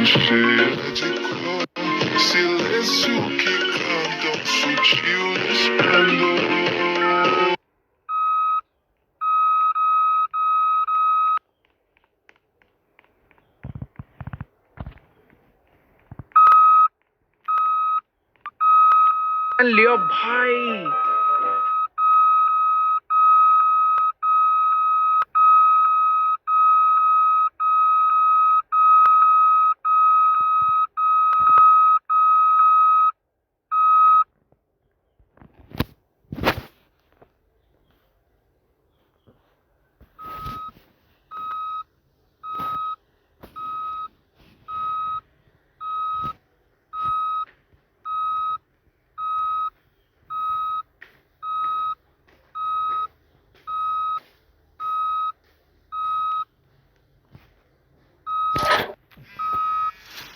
Silêncio que canta um sutil esplendor. लियो भाई।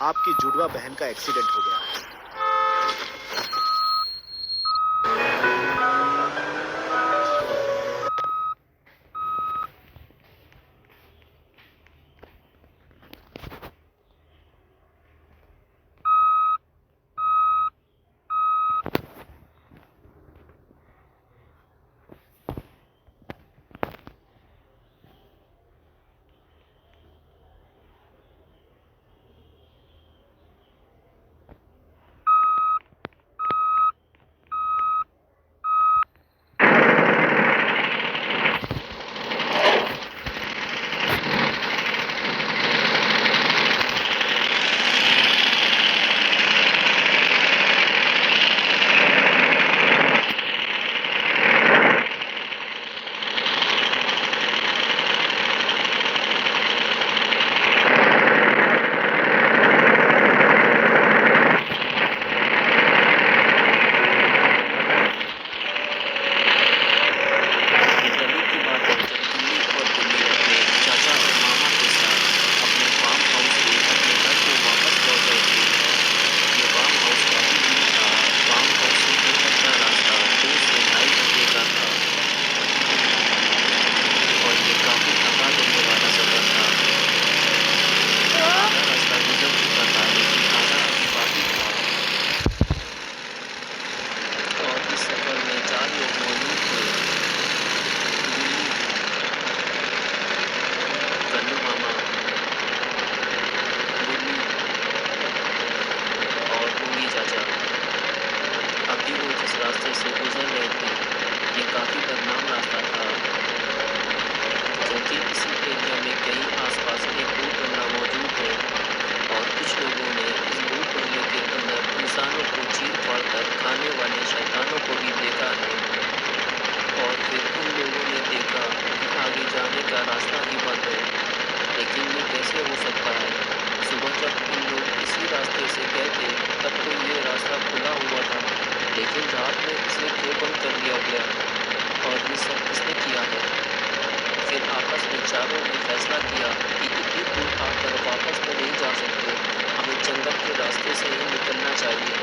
आपकी जुड़वा बहन का एक्सीडेंट हो गया है। रास्ते से गुजर रहे थे। ये काफ़ी बदनाम रास्ता था क्योंकि इसी एरिया में कहीं आसपास एक भूत बंगला मौजूद है और कुछ लोगों ने इस भूत बंगले के अंदर इंसानों को चीर-फाड़ कर खाने वाले शैतानों को भी देखा है। और फिर उन लोगों ने देखा कि आगे जाने का रास्ता ही बंद है। लेकिन ये कैसे हो सकता है? सुबह जब इन लोग इसी रास्ते से गए थे तब तो ये रास्ता खुला हुआ था, लेकिन रात में इसे क्यों बंद कर दिया गया और ये सब किसने किया है? फिर आपस में चारों ने फैसला किया कि इतनी दूर आकर वापस तो नहीं जा सकते, हमें जंगल के रास्ते से ही निकलना चाहिए।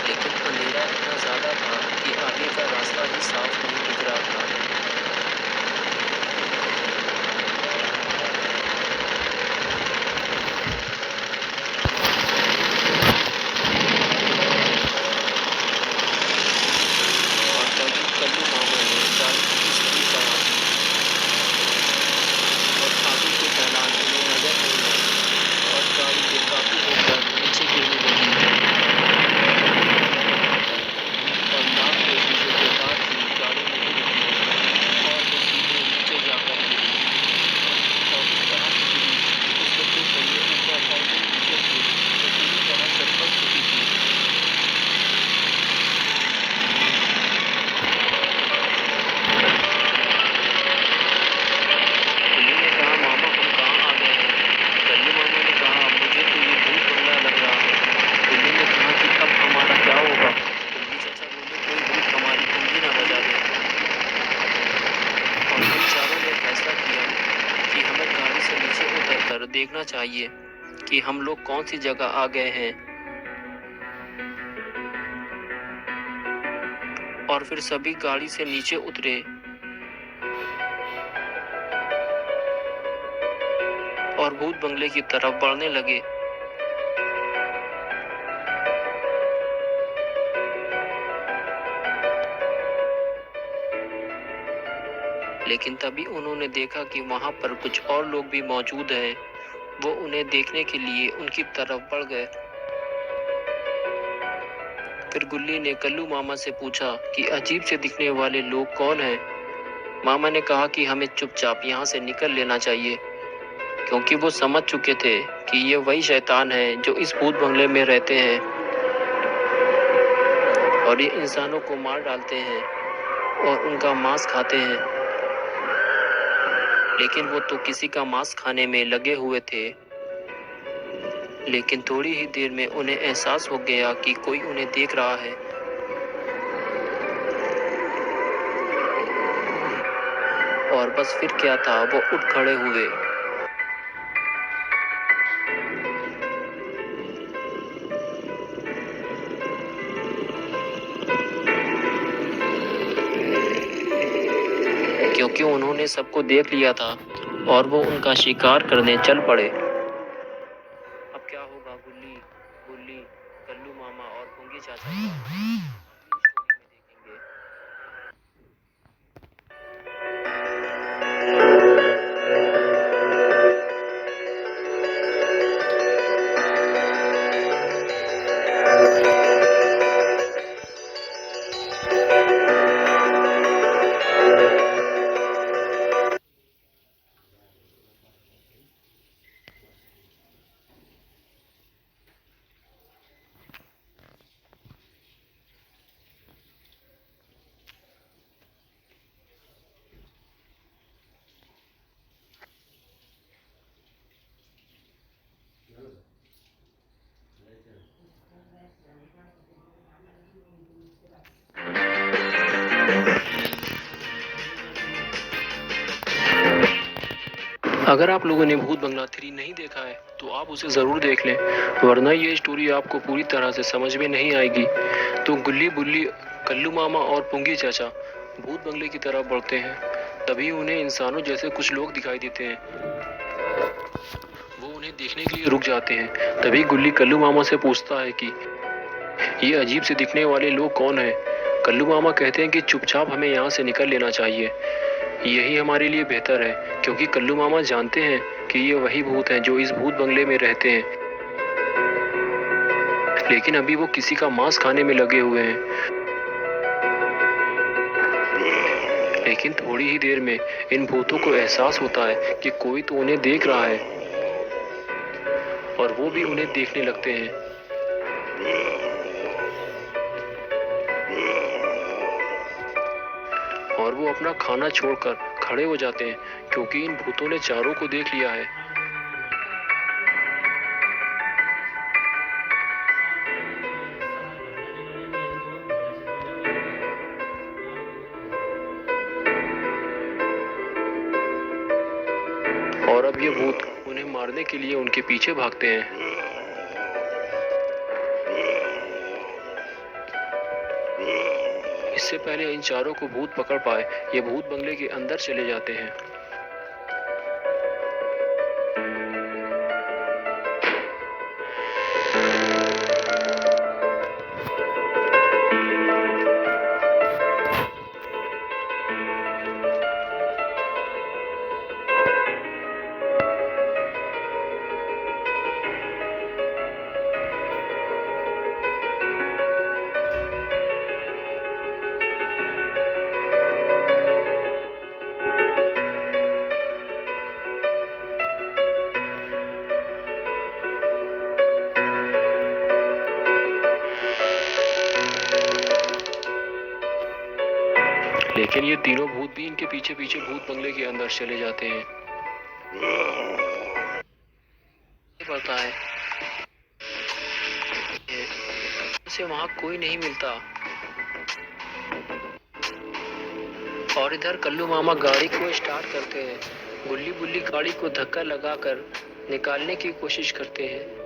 लेकिन अंधेरा इतना ज़्यादा था कि आगे का रास्ता ही साफ नहीं दिख रहा था। और तभी कल्लू मामा ने गाड़ी की स्पीड बढ़ा दी और आगे के ढलान उन्हें नजर नहीं आई और गाड़ी बेकाबू होकर नीचे गिरने लगी और नाक के शीशे के बाद भी गाड़ी नहीं रुकी और वो सीधे नीचे जाकर गिरी और इस तरह से गिरी कि उसके दो पहिए ऊपर और दो नीचे थे, वो पूरी तरह चटपट चुकी थी। कुल्लू ने कहा, मामा हम कहाँ आ गए हैं? कल्लू मामा ने कहा, मुझे तो ये भूत बंगला लग रहा है। कुल्लू ने कहा कि अब हमारा क्या होगा? कुंगी चाचा बोले, कोई भूत हमारी कुंगी ना बजा दे। और हम चारों ने फैसला किया कि हमें गाड़ी से नीचे उतर कर देखना चाहिए कि हम लोग कौन सी जगह आ गए हैं। और फिर सभी गाड़ी से नीचे उतरे और भूत बंगले की तरफ बढ़ने लगे। लेकिन तभी उन्होंने देखा कि वहां पर कुछ और लोग भी मौजूद हैं। वो उन्हें देखने के लिए उनकी तरफ बढ़ गए। फिर गुल्ली ने कल्लू मामा से पूछा कि अजीब से दिखने वाले लोग कौन हैं। मामा ने कहा कि हमें चुपचाप यहाँ से निकल लेना चाहिए, क्योंकि वो समझ चुके थे कि ये वही शैतान हैं जो इस भूत बंगले में रहते हैं और ये इंसानों को मार डालते हैं और उनका मांस खाते हैं। लेकिन वो तो किसी का मांस खाने में लगे हुए थे। लेकिन थोड़ी ही देर में उन्हें एहसास हो गया कि कोई उन्हें देख रहा है और बस फिर क्या था, वो उठ खड़े हुए। क्योंकि उन्होंने सबको देख लिया था और वो उनका शिकार करने चल पड़े। अब क्या होगा गुल्ली, गुल्ली, कल्लू मामा और पुंगी चाचा का, स्टोरी में देखेंगे। अगर आप लोगों ने भूत बंगला 3 नहीं देखा है तो आप उसे ज़रूर देख लें, वरना ये स्टोरी आपको पूरी तरह से समझ में नहीं आएगी। तो गुल्ली बुल्ली, कल्लू मामा और पुंगी चाचा भूत बंगले की तरफ बढ़ते हैं। तभी उन्हें इंसानों जैसे कुछ लोग दिखाई देते हैं। वो उन्हें देखने के लिए रुक जाते हैं। तभी गुल्ली कल्लू मामा से पूछता है कि ये अजीब से दिखने वाले लोग कौन हैं। कल्लू मामा कहते हैं कि चुपचाप हमें यहाँ से निकल लेना चाहिए, यही हमारे लिए बेहतर है, क्योंकि कल्लू मामा जानते हैं कि ये वही भूत हैं जो इस भूत बंगले में रहते हैं। लेकिन अभी वो किसी का मांस खाने में लगे हुए हैं। लेकिन थोड़ी ही देर में इन भूतों को एहसास होता है कि कोई तो उन्हें देख रहा है और वो भी उन्हें देखने लगते हैं। और वो अपना खाना छोड़कर खड़े हो जाते हैं, क्योंकि इन भूतों ने चारों को देख लिया है। और अब ये भूत उन्हें मारने के लिए उनके पीछे भागते हैं। इससे पहले इन चारों को भूत पकड़ पाए, ये भूत बंगले के अंदर चले जाते हैं। लेकिन ये तीनों भूत भी इनके पीछे पीछे भूत बंगले के अंदर चले जाते हैं। पता है उसे वहां कोई नहीं मिलता। और इधर कल्लू मामा गाड़ी को स्टार्ट करते हैं। गुल्ली बुल्ली गाड़ी को धक्का लगाकर निकालने की कोशिश करते हैं।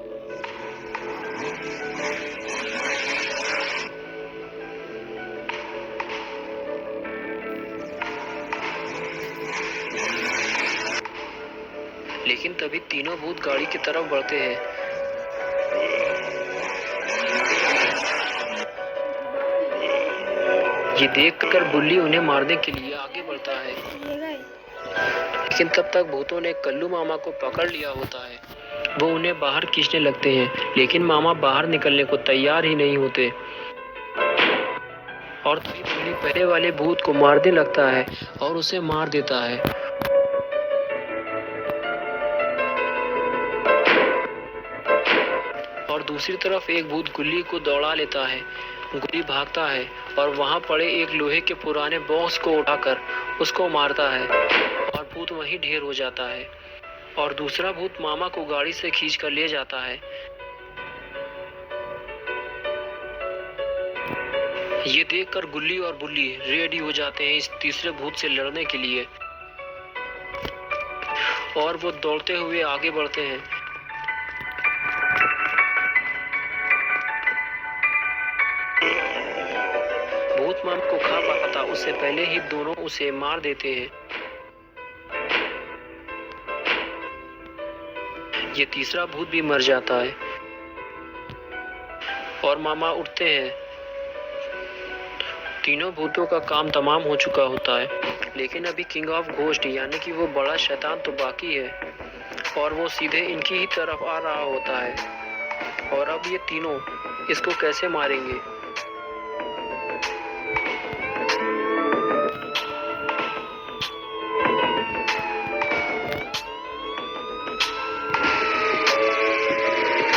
लेकिन तभी तीनों भूत गाड़ी की तरफ बढ़ते हैं। ये देखकर बुल्ली उन्हें मारने के लिए आगे बढ़ता है, लेकिन तब तक भूतों ने कल्लू मामा को पकड़ लिया होता है। वो उन्हें बाहर खींचने लगते हैं, लेकिन मामा बाहर निकलने को तैयार ही नहीं होते। और तभी बुल्ली पहले वाले भूत को मारने लगता है और उसे मार देता है। और दूसरी तरफ एक भूत गुल्ली को दौड़ा लेता है। गुल्ली भागता है और वहां पड़े एक लोहे के पुराने बॉक्स को उठाकर उसको मारता है और भूत वहीं ढेर हो जाता है। और दूसरा भूत मामा को गाड़ी से खींचकर ले जाता है। ये देखकर गुल्ली और बुल्ली रेडी हो जाते हैं इस तीसरे भूत से लड़ने के लिए, और वो दौड़ते हुए आगे बढ़ते हैं। भूत मामा को खा पाता उससे पहले ही दोनों उसे मार देते हैं। ये तीसरा भूत भी मर जाता है और मामा उठते हैं। तीनों भूतों का काम तमाम हो चुका होता है, लेकिन अभी किंग ऑफ घोस्ट यानी कि वो बड़ा शैतान तो बाकी है, और वो सीधे इनकी ही तरफ आ रहा होता है। और अब ये तीनों इसको कैसे मारेंगे?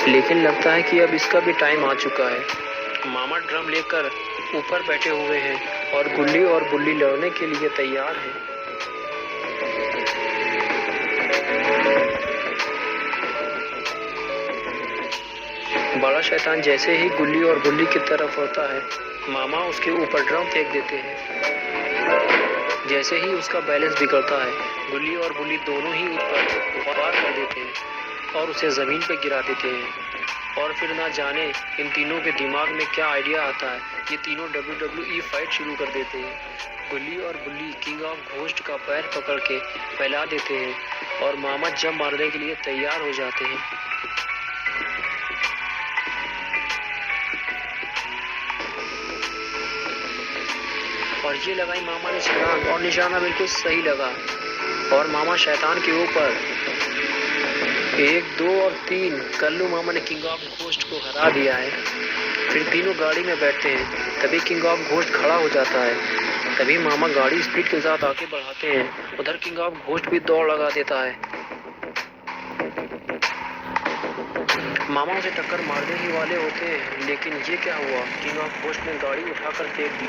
लेकिन लगता है कि अब इसका भी टाइम आ चुका है। मामा ड्रम लेकर ऊपर बैठे हुए हैं और गुल्ली और बुल्ली लड़ने के लिए तैयार हैं। बड़ा शैतान जैसे ही गुल्ली और बुल्ली की तरफ होता है, मामा उसके ऊपर ड्रम फेंक देते हैं। जैसे ही उसका बैलेंस बिगड़ता है, गुल्ली और बुल्ली दोनों ही ऊपर वार कर देते हैं और उसे जमीन पर गिरा देते हैं। और फिर ना जाने इन तीनों के दिमाग में क्या आइडिया आता है, ये तीनों WWE फाइट शुरू कर देते हैं। गुल्ली और बुल्ली किंग ऑफ घोस्ट का पैर पकड़ के फैला देते हैं और मामा जंप मारने के लिए तैयार हो जाते हैं। और ये लगाई मामा ने छलांग, और निशाना बिल्कुल सही लगा और मामा शैतान के ऊपर 1, 2 और 3 कल्लू मामा ने किंग ऑफ घोस्ट को हरा दिया है। फिर तीनों गाड़ी में बैठते हैं। तभी किंग ऑफ घोस्ट खड़ा हो जाता है। तभी मामा गाड़ी स्पीड के साथ आगे बढ़ाते हैं। उधर किंग ऑफ घोस्ट भी दौड़ लगा देता है। मामा उसे टक्कर मारने ही वाले होते हैं, लेकिन ये क्या हुआ, किंग ऑफ घोस्ट ने गाड़ी उठाकर फेंक दी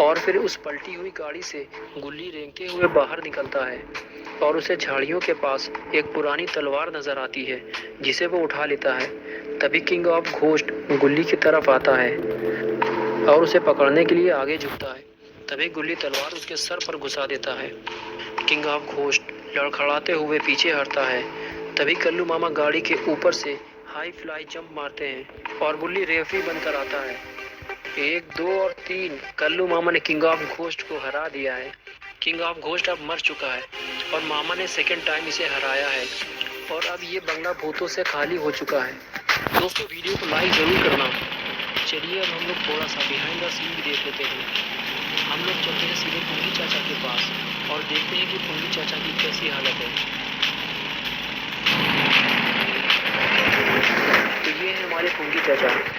और फिर उस पलटी हुई गाड़ी से गुल्ली रेंगते हुए बाहर निकलता है और उसे झाड़ियों के पास एक पुरानी तलवार नजर आती है, जिसे वो उठा लेता है। तभी किंग ऑफ घोस्ट गुल्ली की तरफ आता है और उसे पकड़ने के लिए आगे झुकता है। तभी गुल्ली तलवार उसके सर पर घुसा देता है। किंग ऑफ घोस्ट लड़खड़ाते हुए पीछे हटता है। तभी कल्लू मामा गाड़ी के ऊपर से हाई फ्लाई जंप मारते हैं और बुल्ली रेफरी बनकर आता है। 1, 2 और 3 कल्लू मामा ने किंग ऑफ घोस्ट को हरा दिया है। किंग ऑफ घोस्ट अब मर चुका है और मामा ने सेकंड टाइम इसे हराया है और अब ये बंगला भूतों से खाली हो चुका है। दोस्तों, वीडियो को लाइक जरूर करना। चलिए अब हम लोग थोड़ा सा बिहाइंड द सीन भी देख लेते हैं। हम लोग चलते हैं सीधे पुंगी चाचा के पास और देखते हैं कि पुंगी चाचा की कैसी हालत है। तो ये है हमारे पुंगी चाचा।